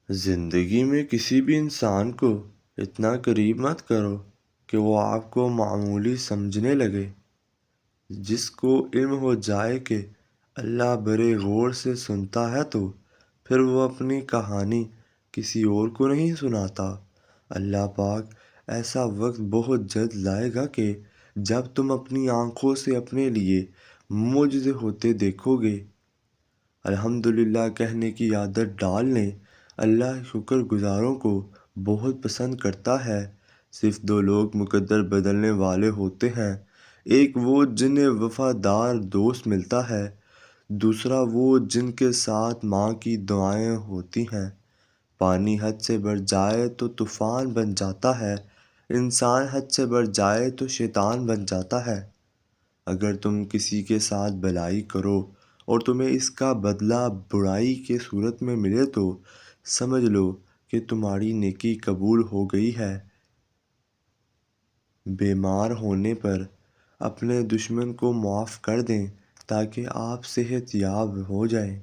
زندگی میں کسی بھی انسان کو اتنا قریب مت کرو کہ وہ آپ کو معمولی سمجھنے لگے۔ جس کو علم ہو جائے کہ اللہ بڑے غور سے سنتا ہے تو پھر وہ اپنی کہانی کسی اور کو نہیں سناتا۔ اللہ پاک ایسا وقت بہت جلد لائے گا کہ جب تم اپنی آنکھوں سے اپنے لیے معجزے ہوتے دیکھو گے۔ الحمدللہ کہنے کی عادت ڈال لیں۔ اللہ شکر گزاروں کو بہت پسند کرتا ہے۔ صرف دو لوگ مقدر بدلنے والے ہوتے ہیں، ایک وہ جنہیں وفادار دوست ملتا ہے، دوسرا وہ جن کے ساتھ ماں کی دعائیں ہوتی ہیں۔ پانی حد سے بڑھ جائے تو طوفان بن جاتا ہے، انسان حد سے بڑھ جائے تو شیطان بن جاتا ہے۔ اگر تم کسی کے ساتھ بھلائی کرو اور تمہیں اس کا بدلہ برائی کے صورت میں ملے تو سمجھ لو کہ تمہاری نیکی قبول ہو گئی ہے۔ بیمار ہونے پر اپنے دشمن کو معاف کر دیں تاکہ آپ صحت یاب ہو جائیں۔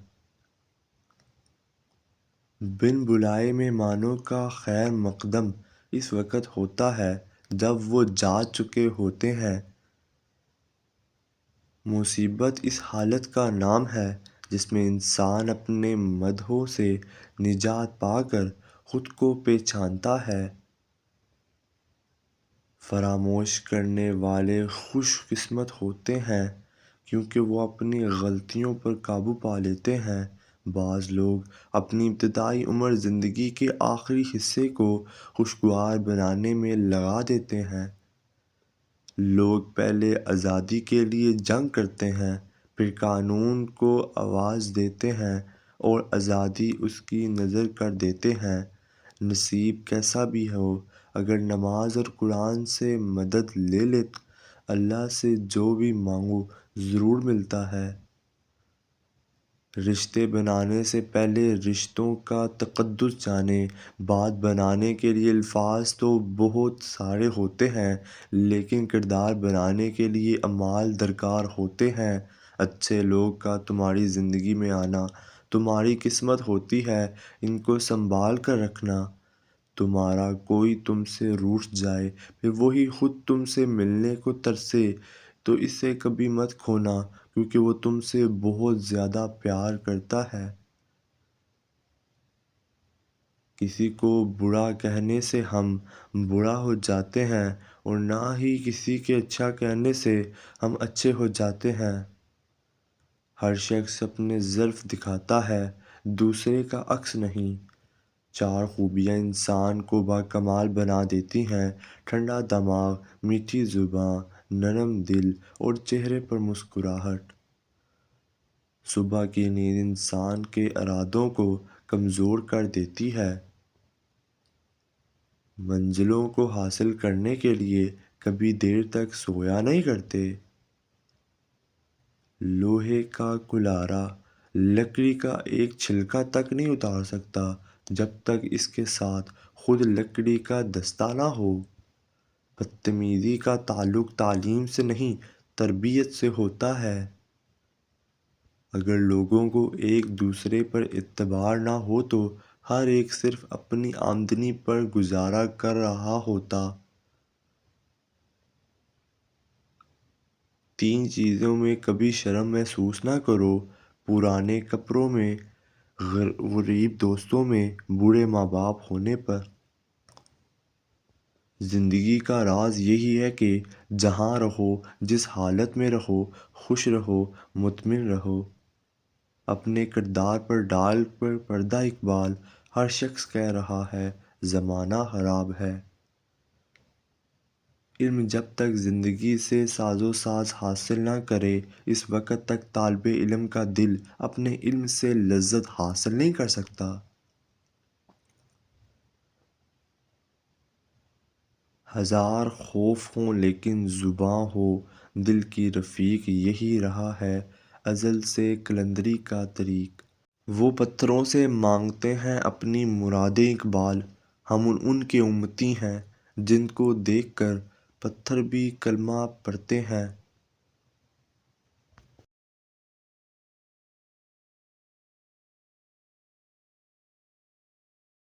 بن بلائے مہمانوں کا خیر مقدم اس وقت ہوتا ہے جب وہ جا چکے ہوتے ہیں۔ مصیبت اس حالت کا نام ہے جس میں انسان اپنے مدحوں سے نجات پا کر خود کو پہچانتا ہے۔ فراموش کرنے والے خوش قسمت ہوتے ہیں کیونکہ وہ اپنی غلطیوں پر قابو پا لیتے ہیں۔ بعض لوگ اپنی ابتدائی عمر زندگی کے آخری حصے کو خوشگوار بنانے میں لگا دیتے ہیں۔ لوگ پہلے آزادی کے لیے جنگ کرتے ہیں، پھر قانون کو آواز دیتے ہیں اور آزادی اس کی نذر کر دیتے ہیں۔ نصیب کیسا بھی ہو، اگر نماز اور قرآن سے مدد لے لے تو اللہ سے جو بھی مانگو ضرور ملتا ہے۔ رشتے بنانے سے پہلے رشتوں کا تقدس جانیں۔ بات بنانے کے لیے الفاظ تو بہت سارے ہوتے ہیں لیکن کردار بنانے کے لیے اعمال درکار ہوتے ہیں۔ اچھے لوگ کا تمہاری زندگی میں آنا تمہاری قسمت ہوتی ہے، ان کو سنبھال کر رکھنا۔ تمہارا کوئی تم سے روٹھ جائے پھر وہی خود تم سے ملنے کو ترسے تو اسے کبھی مت کھونا کیونکہ وہ تم سے بہت زیادہ پیار کرتا ہے۔ کسی کو برا کہنے سے ہم برا ہو جاتے ہیں اور نہ ہی کسی کے اچھا کہنے سے ہم اچھے ہو جاتے ہیں۔ ہر شخص اپنے ظرف دکھاتا ہے، دوسرے کا عکس نہیں۔ چار خوبیاں انسان کو باکمال بنا دیتی ہیں: ٹھنڈا دماغ، میٹھی زبان، نرم دل اور چہرے پر مسکراہٹ۔ صبح کی نیند انسان کے ارادوں کو کمزور کر دیتی ہے۔ منزلوں کو حاصل کرنے کے لیے کبھی دیر تک سویا نہیں کرتے۔ لوہے کا کلہاڑا لکڑی کا ایک چھلکا تک نہیں اتار سکتا جب تک اس کے ساتھ خود لکڑی کا دستہ نہ ہو۔ بدتمیزی کا تعلق تعلیم سے نہیں تربیت سے ہوتا ہے۔ اگر لوگوں کو ایک دوسرے پر اعتبار نہ ہو تو ہر ایک صرف اپنی آمدنی پر گزارا کر رہا ہوتا۔ 3 چیزوں میں کبھی شرم محسوس نہ کرو: پرانے کپڑوں میں، غریب دوستوں میں، بوڑھے ماں باپ ہونے پر۔ زندگی کا راز یہی ہے کہ جہاں رہو، جس حالت میں رہو، خوش رہو، مطمئن رہو۔ اپنے کردار پر ڈال کر پردہ اقبال: ہر شخص کہہ رہا ہے زمانہ خراب ہے۔ علم جب تک زندگی سے ساز و ساز حاصل نہ کرے اس وقت تک طالب علم کا دل اپنے علم سے لذت حاصل نہیں کر سکتا۔ ہزار خوف ہوں لیکن زباں ہو دل کی رفیق، یہی رہا ہے ازل سے قلندری کا طریق۔ وہ پتھروں سے مانگتے ہیں اپنی مرادیں اقبال، ہم ان کے امتی ہیں جن کو دیکھ کر پتھر بھی کلمہ پڑھتے ہیں۔